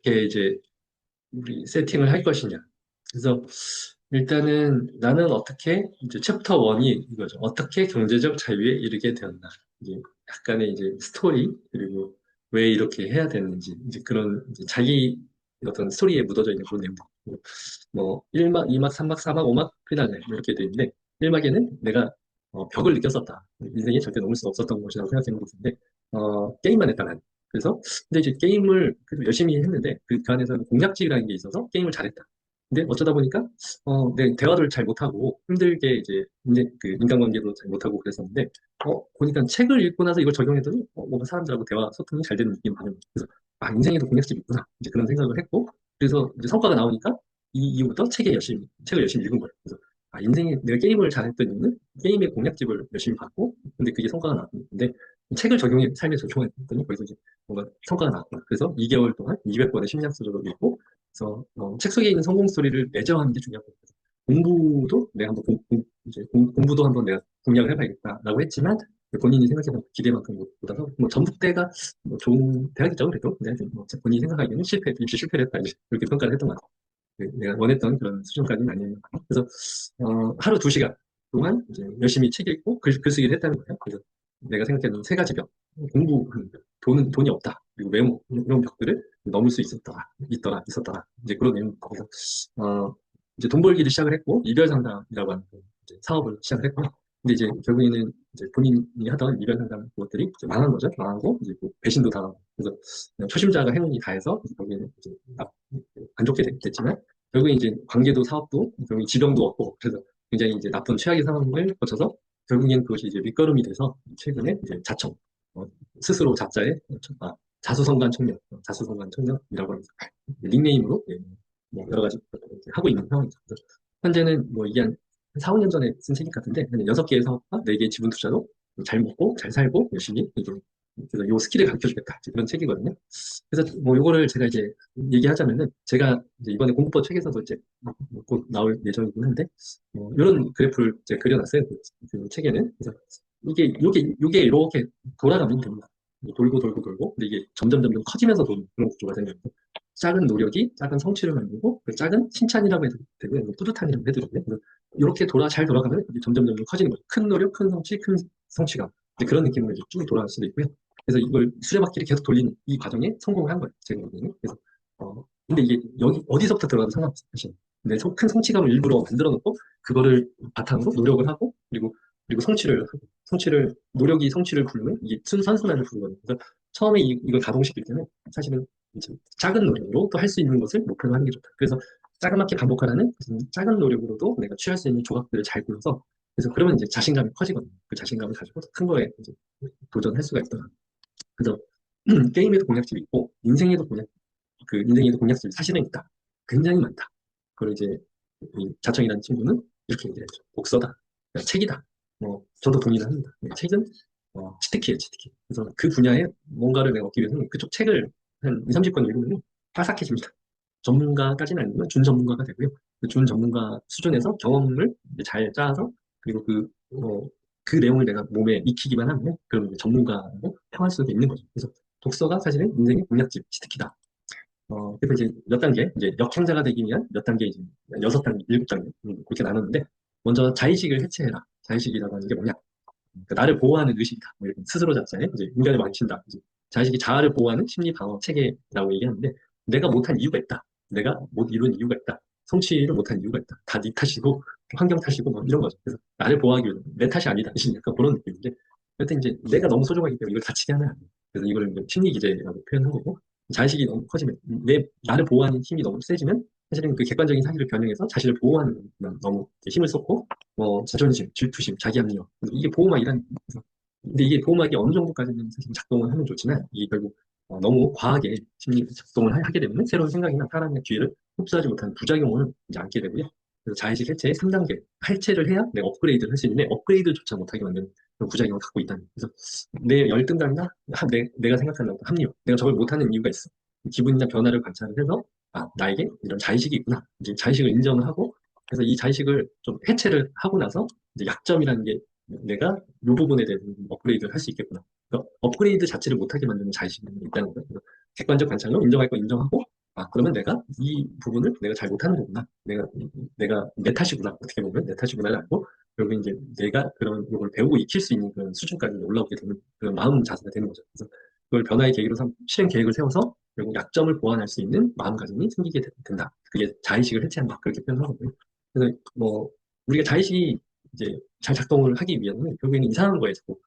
어떻게 이제 우리 세팅을 할 것이냐. 그래서 일단은 나는 어떻게 이제 챕터 1이 이거죠. 어떻게 경제적 자유에 이르게 되었나. 이게 약간의 이제 스토리 그리고 왜 이렇게 해야 되는지 이제 그런 이제 자기 어떤 스토리에 묻어져 있는 그런 내용들. 뭐 1막, 2막, 3막, 4막, 5막 피날레 이렇게 돼 있는데 1막에는 내가 벽을 느꼈었다. 인생에 절대 넘을 수 없었던 것이라고 생각하는 것인데 게임만 했다 난. 그래서 근데 이제 게임을 그래도 열심히 했는데 그 안에서는 공략질이라는 게 있어서 게임을 잘했다. 근데 어쩌다 보니까 내 대화를 잘 못하고 힘들게 이제 그 인간관계도 잘 못하고 그랬었는데 보니까 책을 읽고 나서 이걸 적용했더니 뭔가 사람들하고 대화 소통이 잘 되는 느낌이 받는 거예요. 그래서 아 인생에도 공략집이 있구나 이제 그런 생각을 했고 그래서 이제 성과가 나오니까 이 이후부터 책을 열심히 읽은 거예요. 그래서 아 인생에 내가 게임을 잘했던 이유는 게임의 공략집을 열심히 봤고 근데 그게 성과가 나왔는데 책을 적용해 삶에 적용했더니 거기서 이제 뭔가 성과가 나왔구나. 그래서 2개월 동안 200권의 심리학 소설을 읽고 그래서 책 속에 있는 성공 스토리를 내재하는 게 중요하고 공부도 내가 한번 이제 공부도 한번 내가 공략을 해봐야겠다라고 했지만 본인이 생각했던 기대만큼 못 받아서 뭐 전북대가 뭐 좋은 대학이죠 그래도 근데 뭐 본인이 생각하기에는 입시 실패를 했다 이렇게 평가를 했던 것 같아요. 내가 원했던 그런 수준까지는 아니에요. 그래서 하루 2시간 동안 이제 열심히 책 읽고 글쓰기를 했다는 거예요. 그래서 내가 생각했던 세 가지 벽 공부하는 벽 돈이 없다 그리고 외모 이런 벽들을 넘을 수 있었더라 이제 그런 내용 거기서 이제 돈 벌기를 시작을 했고 이별 상담이라고 하는 이제 사업을 시작을 했고 근데 이제 결국에는 이제 본인이 하던 이별 상담 그것들이 이제 망한 거죠. 망하고 이제 뭐 배신도 당하고 그래서 그냥 초심자가 행운이 다해서 결국에는 이제 안 좋게 됐지만 결국에 이제 관계도 사업도 결국에 지병도 없고 그래서 굉장히 이제 나쁜 최악의 상황을 거쳐서 결국엔 그것이 이제 밑거름이 돼서 최근에 이제 자청 스스로 자자의 자수성가한 청년 자수성가한 청년이라고 합니다. 닉네임으로 뭐 여러 가지 하고 있는 상황이죠. 그래서 현재는 뭐 이게 한 4, 5년 전에 쓴 책 같은데 한 6개의 사업과 4개의 지분 투자로 잘 먹고 잘 살고 열심히 이제 그래서 요 스킬을 가르쳐 주겠다 그런 책이거든요. 그래서 뭐 요거를 제가 이제 얘기하자면은 제가 이제 이번에 공부법 책에서도 이제 곧 나올 예정이긴 한데 이런 그래프를 이제 그려놨어요. 그 책에는 그래서 이게 이렇게 돌아가면 됩니다. 돌고 돌고 돌고 근데 이게 점점 커지면서 도는 그런 구조가 되는 거예요. 작은 노력이 작은 성취를 만들고 그 작은 칭찬이라고 해도 되고요. 뿌듯함이라고 해도 되고요. 그래서 이렇게 잘 돌아가면 이제 점점 커지는 거죠. 큰 노력, 큰 성취, 큰 성취감 이제 그런 느낌으로 이제 쭉 돌아갈 수도 있고요. 그래서 이걸 수레바퀴를 계속 돌리는 이 과정에 성공을 한 거예요. 제가 보기에는. 그래서 근데 이게 여기 어디서부터 들어가도 상관없어요. 사실. 근데 큰 성취감을 일부러 만들어 놓고 그거를 바탕으로 노력을 하고 그리고 노력이 성취를 부르는 이게 선순환을 부르거든요. 그래서 처음에 이걸 가동시킬 때는 사실은 이제 작은 노력으로 또 할 수 있는 것을 목표로 하는 게 좋다. 그래서 자그맣게 반복하라는 작은 노력으로도 내가 취할 수 있는 조각들을 잘 골라서 그래서 그러면 이제 자신감이 커지거든요. 그 자신감을 가지고 큰 거에 이제 도전할 수가 있다. 그래서 게임에도 공략집이 있고 인생에도 공략집이 사실은 있다. 굉장히 많다. 그걸 이제 이 자청이라는 친구는 이렇게 얘기했죠. 독서다. 그러니까 책이다. 저도 동의를 합니다. 책은 치트키예요, 치트키. 그래서 그 분야에 뭔가를 내가 얻기 위해서는 그쪽 책을 한 2, 30권 읽으면 빠삭해집니다. 전문가까지는 아니지만 준 전문가가 되고요. 그준 전문가 수준에서 경험을 이제 잘 짜서 그리고 그 내용을 내가 몸에 익히기만 하면 그럼 이제 전문가로 평할 수도 있는 거죠. 그래서 독서가 사실은 인생의 공략집, 치트키다. 그래서 이제 몇 단계, 이제 역행자가 되기 위한 몇 단계, 이제 6단계, 7단계, 그렇게 나눴는데, 먼저 자의식을 해체해라. 자의식이라고 하는 게 뭐냐? 그러니까 나를 보호하는 의식이다. 뭐 이렇게 스스로 자체에 이제 인간을 망친다. 이제 자의식이 자아를 보호하는 심리 방어 체계라고 얘기하는데, 내가 못한 이유가 있다. 내가 못 이룬 이유가 있다. 성취를 못한 이유가 있다. 다 네 탓이고, 환경 탓이고, 뭐 이런 거죠. 그래서 나를 보호하기 위해서 내 탓이 아니다. 약간 그런 느낌인데, 여튼 이제 내가 너무 소중하기 때문에 이걸 다치게 하면 안 돼. 그래서 이걸 이제 심리 기제라고 표현한 거고, 자의식이 너무 커지면, 나를 보호하는 힘이 너무 세지면, 사실은 그 객관적인 사실을 변형해서 자신을 보호하는 너무 힘을 쏟고, 자존심, 질투심, 자기합리화. 이게 보호막이란, 근데 이게 보호막이 어느 정도까지는 사실 작동을 하면 좋지만, 이게 결국 너무 과하게 심리 작동을 하게 되면 새로운 생각이나 사람의 기회를 흡수하지 못하는 부작용을 이제 안게 되고요. 그래서 자의식 해체의 3단계. 해체를 해야 내가 업그레이드를 할 수 있는데, 업그레이드조차 못하게 만드는 그런 부작용을 갖고 있다는. 그래서 내 열등감이나 내가 생각하는 어떤 합리화, 내가 저걸 못하는 이유가 있어. 기분이나 변화를 관찰을 해서, 나에게 이런 자의식이 있구나. 이제 자의식을 인정을 하고, 그래서 이 자의식을 좀 해체를 하고 나서, 이제 약점이라는 게 내가 이 부분에 대해서 업그레이드를 할 수 있겠구나. 그러니까 업그레이드 자체를 못하게 만드는 자의식이 있다는 거예요. 그래서 객관적 관찰로 인정할 거 인정하고, 그러면 내가 이 부분을 내가 잘 못하는 거구나. 내가 내 탓이구나. 어떻게 보면 내 탓이구나를 알고, 결국 이제 내가 그런 걸 배우고 익힐 수 있는 그런 수준까지 올라오게 되는 그런 마음 자세가 되는 거죠. 그래서 그걸 변화의 계기로 실행 계획을 세워서 결국 약점을 보완할 수 있는 마음가짐이 생기게 된다. 그게 자의식을 해체한다. 그렇게 표현하거든요. 그래서 뭐, 우리가 자의식이 이제 잘 작동을 하기 위해서는 결국에는 이상한 거에 자꾸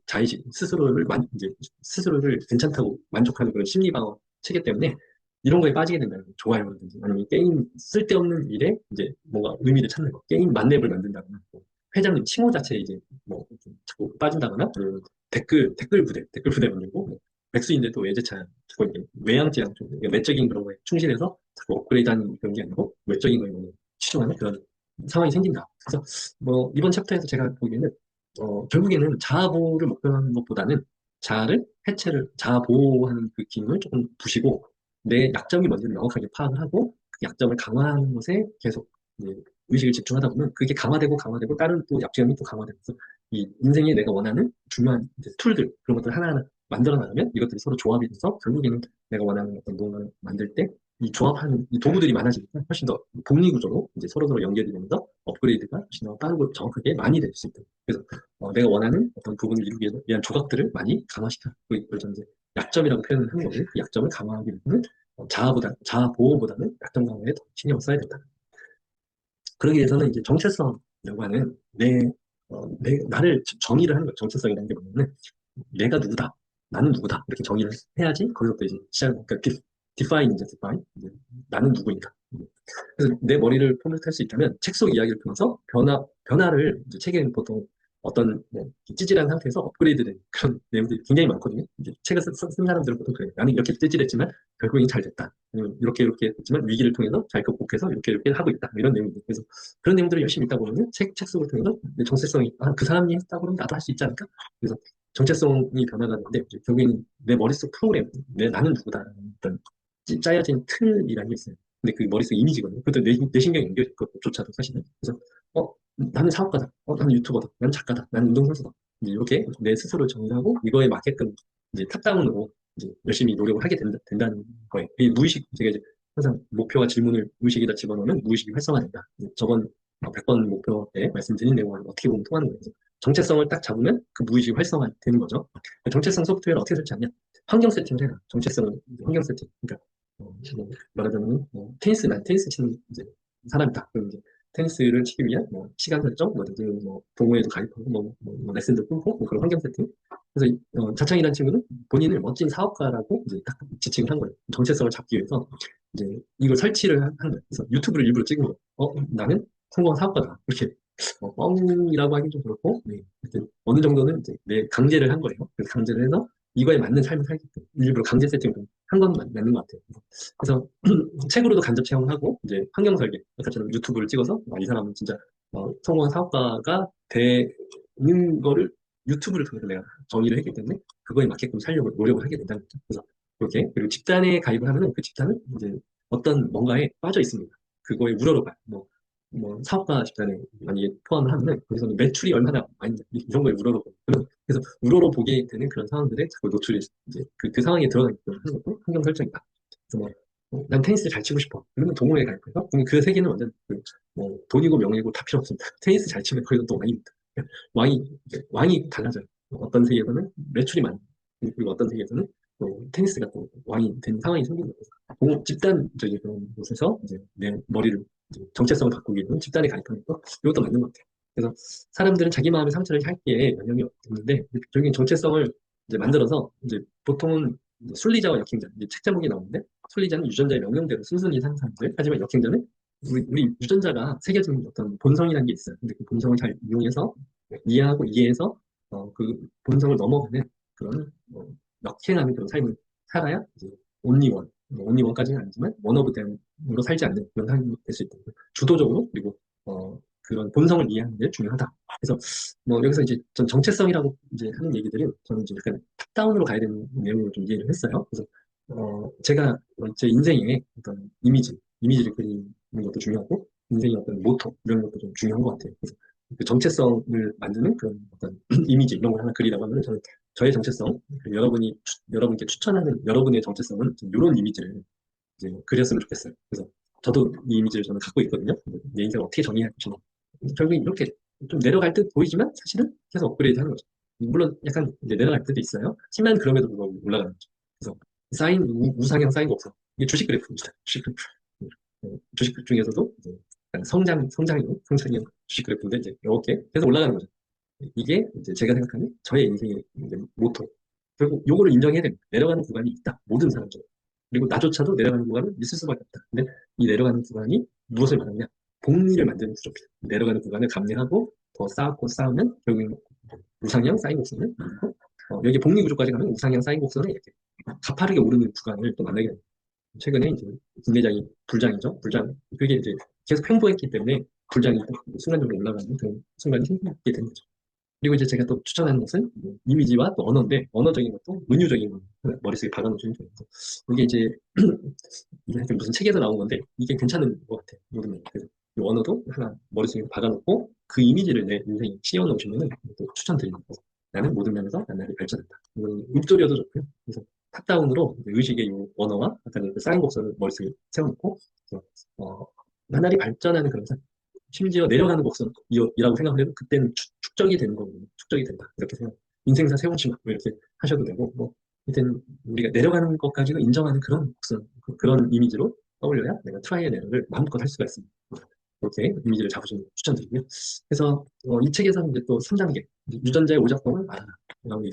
자의식, 이제 스스로를 괜찮다고 만족하는 그런 심리 방어 체계 때문에 이런 거에 빠지게 된다는 거예요. 좋아요라든지 아니면 게임 쓸데없는 일에 이제 뭔가 의미를 찾는 거. 게임 만렙을 만든다거나 뭐 회장님 칭호 자체에 이제 뭐 자꾸 빠진다거나 그리고 댓글 부대 만들고 뭐 백수인데 또 외제차 자꾸 이제 외양지향 쪽 외적인 그런 거에 충실해서 자꾸 업그레이드하는 그런 게 아니고 외적인 거에 너무 치중하는 그런 상황이 생긴다. 그래서 뭐 이번 챕터에서 제가 보기에는 결국에는 자아 보호를 목표로 하는 것보다는 자아 보호하는 그 기능을 조금 부시고 내 약점이 뭔지를 명확하게 파악을 하고 그 약점을 강화하는 것에 계속 이제 의식을 집중하다 보면 그게 강화되고 다른 또 약점이 또 강화되면서 이 인생에 내가 원하는 중요한 이제 툴들 그런 것들 하나하나 만들어 나가면 이것들이 서로 조합이 돼서 결국에는 내가 원하는 어떤 노동을 만들 때 이 조합하는 이 도구들이 많아지니까 훨씬 더 복리구조로 이제 서로서로 연결이 되면서 업그레이드가 훨씬 더 빠르고 정확하게 많이 될 수 있다. 그래서 내가 원하는 어떤 부분을 이루기 위한 조각들을 많이 강화시켜. 그걸 저는 이제 약점이라고 표현을 하는 거고, 그 약점을 강화하기 위해서는 자아 보호보다는 약점 강화에 더 신경을 써야 된다. 그러기 위해서는 이제 정체성이라고 하는 나를 정의를 하는 거예요. 정체성이라는 게 뭐냐면, 내가 누구다. 나는 누구다. 이렇게 정의를 해야지, 거기서부터 이제 그러니까 define. 이제 나는 누구인가. 그래서 내 머리를 포맷할 수 있다면 책 속 이야기를 통해서 변화를 이제 책에는 보통 어떤 뭐 찌질한 상태에서 업그레이드된 그런 내용들이 굉장히 많거든요. 이제 책을 쓴 사람들은 보통 그래요. 나는 이렇게 찌질했지만 결국엔 잘 됐다. 아니면 이렇게 했지만 위기를 통해서 잘 극복해서 이렇게 하고 있다. 뭐 이런 내용들. 그래서 그런 내용들을 열심히 읽다 보면 책 속을 통해서 내 정체성이 그 사람이 했다 그러면 나도 할 수 있지 않을까? 그래서 정체성이 변화가 되는데 결국에는 내 머릿속 프로그램, 나는 누구다라는 어떤 짜여진 틀이라는 게 있어요. 근데 그 머릿속 이미지거든요. 그것도 내 신경이 연결될 것조차도 사실은. 그래서, 나는 사업가다. 나는 유튜버다. 나는 작가다. 나는 운동선수다. 이제 이렇게 내 스스로 정의하고 이거에 맞게끔 이제 탑다운으로 이제 열심히 노력을 하게 된다는 거예요. 이 무의식, 제가 이제 항상 목표와 질문을 무의식에다 집어넣으면 무의식이 활성화된다. 저번 100번 목표 때 말씀드린 내용하고 어떻게 보면 통하는 거예요. 그래서 정체성을 딱 잡으면 그 무의식이 활성화되는 거죠. 정체성 소프트웨어를 어떻게 설치하냐? 환경 세팅을 해라. 정체성을 환경 세팅. 그러니까 말하자면 난 테니스 치는 이제 사람이다. 그럼 이제 테니스를 치기 위한 시간 설정, 동호회도 가입하고 레슨도 끊고 그런 환경 세팅. 그래서 자창이라는 친구는 본인을 멋진 사업가라고 이제 딱 지칭을 한 거예요. 정체성을 잡기 위해서 이제 이걸 설치를 한 거예요. 그래서 유튜브를 일부러 찍은 거예요. 나는 성공한 사업가다. 이렇게 뻥이라고 하긴 좀 그렇고, 네. 하여튼 어느 정도는 이제 내 강제를 한 거예요. 그래서 강제를 해서 이거에 맞는 삶을 살게끔 일부러 강제 세팅을 한 건 맞는 것 같아요. 그래서 책으로도 간접 체험을 하고 이제 환경 설계, 아까처럼 유튜브를 찍어서 이 사람은 진짜 성공한 사업가가 되는 거를 유튜브를 통해서 내가 정의를 했기 때문에 그거에 맞게끔 살려고 노력을 하게 된다는 거죠. 그래서 그렇게 그리고 집단에 가입을 하면은 그 집단은 이제 어떤 뭔가에 빠져 있습니다. 그거에 우러러 가요. 사업가 집단에 만약에 포함을 하면은 거기서는 매출이 얼마나 많이 이런 거에 우러러 보고 그래서 우러러 보게 되는 그런 상황들에 자꾸 노출이 이제 그 상황에 들어가게끔 하는 것도 환경 설정이다. 그래서 난 테니스 잘 치고 싶어. 그러면 동호회 갈 거예요. 그럼 그 세계는 완전 돈이고 명예고 다 필요 없습니다. 테니스 잘 치면 거기서 또 왕입니다. 왕이 달라져요. 어떤 세계에서는 매출이 많고 그리고 어떤 세계에서는 또 테니스가 또 왕이 된 상황이 생기는 거예요. 집단적인 그런 곳에서 이제 내 머리를 이제 정체성을 바꾸기 위해서 집단에 가입하는 거 이것도 맞는 것 같아요. 그래서 사람들은 자기 마음의 상처를 핥기에 영향이 없는데 결국엔 정체성을 이제 만들어서 이제 보통은 순리자와 역행자 이제 책 제목이 나오는데 순리자는 유전자의 명령대로 순순히 사는 사람들 하지만 역행자는 우리 유전자가 새겨진 어떤 본성이라는 게 있어요. 근데 그 본성을 잘 이용해서 이해하고 이해해서 그 본성을 넘어가는 그런 역행하는 그런 삶을 살아야 이제 온리원, 온리원까지는 아니지만 원오브 댐으로 살지 않는 그런 삶이 될 수 있다. 주도적으로 그리고 그런 본성을 이해하는 게 중요하다. 그래서 여기서 이제 전 정체성이라고 이제 하는 얘기들은 저는 이제 약간 탑다운으로 가야 되는 내용으로 좀 이해를 했어요. 그래서 제가 제 인생의 어떤 이미지를 그리는 것도 중요하고 인생의 어떤 모토 이런 것도 좀 중요한 것 같아요. 그래서 그 정체성을 만드는 그런 어떤 이미지 이런 걸 하나 그리라고 하면 저는 저의 정체성, 여러분께 추천하는 여러분의 정체성은 이런 이미지를 이제 그렸으면 좋겠어요. 그래서 저도 이 이미지를 저는 갖고 있거든요. 내 인생을 어떻게 정의할 것이냐. 결국 이렇게 좀 내려갈 듯 보이지만 사실은 계속 업그레이드 하는 거죠. 물론 약간 이제 내려갈 때도 있어요. 하지만 그럼에도 불구하고 올라가는 거죠. 그래서 우상향 사인 곡선. 이게 주식 그래프입니다. 주식 그래프. 주식 중에서도 이제 약간 성장형 주식 그래프인데 이제 이렇게 계속 올라가는 거죠. 이게 이제 제가 생각하는 저의 인생의 이제 모토. 결국 요거를 인정해야 됩니다. 내려가는 구간이 있다. 모든 사람들. 그리고 나조차도 내려가는 구간은 있을 수밖에 없다. 근데 이 내려가는 구간이 무엇을 말하냐? 복리를 만드는 구조입니다. 내려가는 구간을 감내하고 더 쌓고 쌓으면 결국엔 우상향 쌓인 곡선을 만들고 여기 복리 구조까지 가면 우상향 쌓인 곡선을 이렇게 가파르게 오르는 구간을 또 만나게 됩니다. 최근에 이제 국내장이 불장이죠. 불장. 그게 이제 계속 횡보했기 때문에 불장이 순간적으로 올라가는 그런 순간이 생기게 된 거죠. 그리고 이제 제가 또 추천하는 것은 뭐 이미지와 또 언어인데 언어적인 것도 은유적인 거 머릿속에 박아놓으시면 좋아요. 이게 이제 이게 무슨 책에서 나온 건데 이게 괜찮은 것 같아요. 모르면 그래서 이 언어도 하나 머릿속에 박아놓고 그 이미지를 내 인생에 씌워놓으시면 또 추천드립니다. 나는 모든 면에서 나날이 발전한다. 이건 읊조려도 좋고요. 그래서 탑다운으로 의식의 이 언어와 약간 그 쌓인 곡선을 머릿속에 세워놓고 그래서, 나날이 발전하는 그런 심지어 내려가는 곡선이라고 생각을 해도 그때는 축적이 되는 거거든요. 축적이 된다. 이렇게 생각. 인생사 세운치마 뭐 이렇게 하셔도 되고 뭐 하여튼 우리가 내려가는 것까지도 인정하는 그런 곡선 그런 이미지로 떠올려야 내가 트라이 앤 에러를 마음껏 할 수가 있습니다. 이렇게 이미지를 잡으시는 걸 추천드리고요. 그래서 이 책에서는 이제 또 3단계 유전자의 오작동을 말하라. 이런